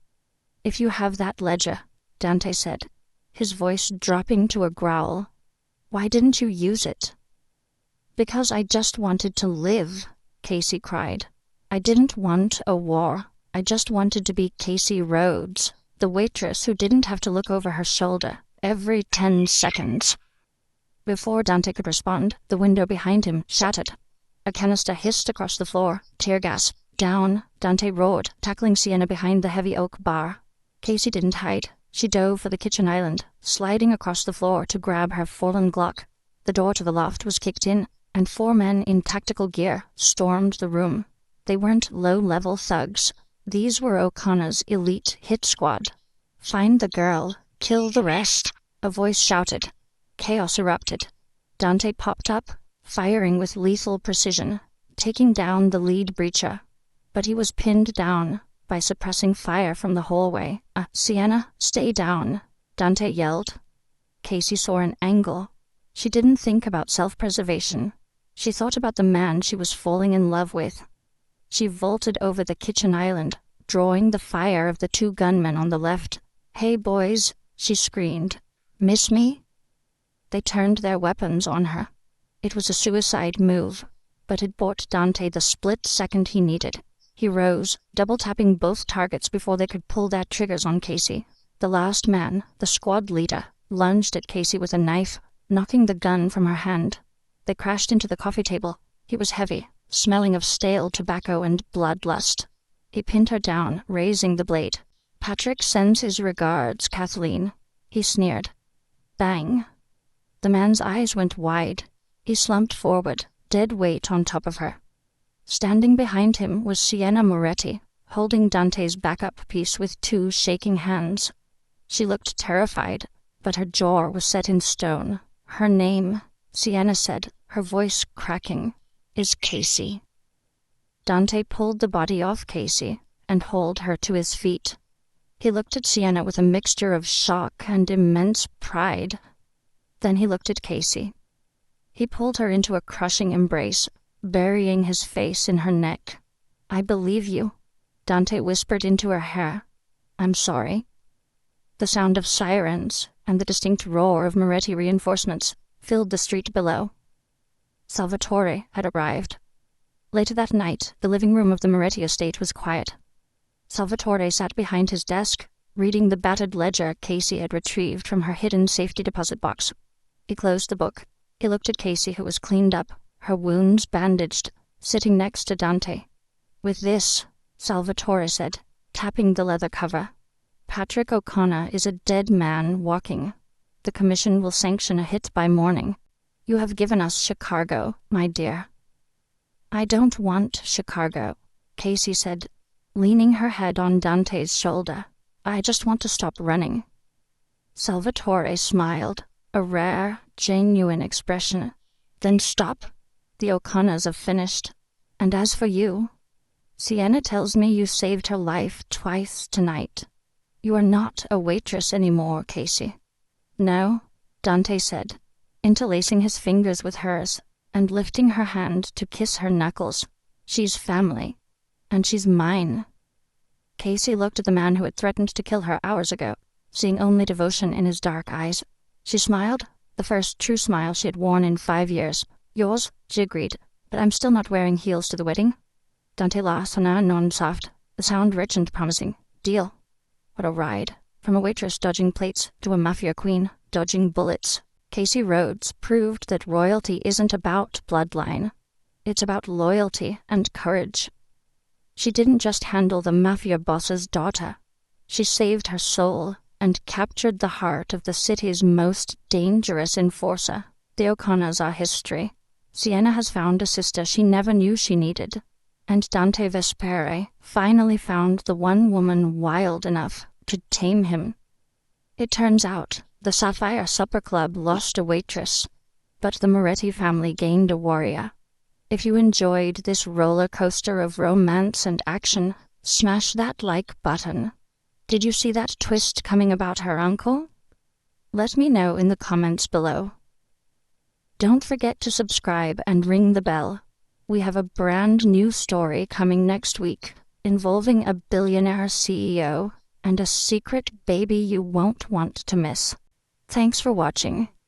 "If you have that ledger," Dante said, his voice dropping to a growl, "why didn't you use it?" "Because I just wanted to live," Casey cried. "I didn't want a war. I just wanted to be Casey Rhodes, the waitress who didn't have to look over her shoulder every 10 seconds. Before Dante could respond, the window behind him shattered. A canister hissed across the floor. Tear gas. "Down!" Dante roared, tackling Sienna behind the heavy oak bar. Casey didn't hide. She dove for the kitchen island, sliding across the floor to grab her fallen Glock. The door to the loft was kicked in, and 4 men in tactical gear stormed the room. They weren't low-level thugs. These were O'Connor's elite hit squad. "Find the girl. Kill the rest," a voice shouted. Chaos erupted. Dante popped up, firing with lethal precision, taking down the lead breacher. But he was pinned down by suppressing fire from the hallway. "Sienna, stay down," Dante yelled. Casey saw an angle. She didn't think about self-preservation. She thought about the man she was falling in love with. She vaulted over the kitchen island, drawing the fire of the 2 gunmen on the left. "Hey, boys," she screamed. "Miss me?" They turned their weapons on her. It was a suicide move, but it bought Dante the split second he needed. He rose, double-tapping both targets before they could pull their triggers on Casey. The last man, the squad leader, lunged at Casey with a knife, knocking the gun from her hand. They crashed into the coffee table. He was heavy, smelling of stale tobacco and bloodlust. He pinned her down, raising the blade. "Patrick sends his regards, Kathleen," he sneered. Bang. The man's eyes went wide. He slumped forward, dead weight on top of her. Standing behind him was Sienna Moretti, holding Dante's backup piece with 2 shaking hands. She looked terrified, but her jaw was set in stone. "Her name," Sienna said, her voice cracking, "is Casey." Dante pulled the body off Casey and hauled her to his feet. He looked at Sienna with a mixture of shock and immense pride. Then he looked at Casey. He pulled her into a crushing embrace, burying his face in her neck. "I believe you," Dante whispered into her hair. "I'm sorry." The sound of sirens and the distinct roar of Moretti reinforcements filled the street below. Salvatore had arrived. Later that night, the living room of the Moretti estate was quiet. Salvatore sat behind his desk, reading the battered ledger Casey had retrieved from her hidden safety deposit box. He closed the book. He looked at Casey, who was cleaned up, her wounds bandaged, sitting next to Dante. "With this," Salvatore said, tapping the leather cover, Patrick O'Connor is a dead man walking. The commission will sanction a hit by morning. You have given us Chicago, my dear." "I don't want Chicago," Casey said, leaning her head on Dante's shoulder. "I just want to stop running." Salvatore smiled, a rare, genuine expression. "Then stop. The O'Connors have finished. And as for you, Sienna tells me you saved her life twice tonight. You are not a waitress anymore, Casey." "No," Dante said, interlacing his fingers with hers and lifting her hand to kiss her knuckles. "She's family, and she's mine." Casey looked at the man who had threatened to kill her hours ago, seeing only devotion in his dark eyes. She smiled, the first true smile she had worn in 5 years. "Yours," she agreed, "but I'm still not wearing heels to the wedding." Dante laughed and nodded soft, the sound rich and promising. "Deal." What a ride. From a waitress dodging plates to a Mafia queen dodging bullets. Casey Rhodes proved that royalty isn't about bloodline. It's about loyalty and courage. She didn't just handle the Mafia boss's daughter. She saved her soul and captured the heart of the city's most dangerous enforcer. The O'Connors are history. Sienna has found a sister she never knew she needed. And Dante Vespere finally found the one woman wild enough to tame him. It turns out the Sapphire Supper Club lost a waitress, but the Moretti family gained a warrior. If you enjoyed this roller coaster of romance and action, smash that like button. Did you see that twist coming about her uncle? Let me know in the comments below. Don't forget to subscribe and ring the bell. We have a brand new story coming next week involving a billionaire CEO and a secret baby you won't want to miss. Thanks for watching.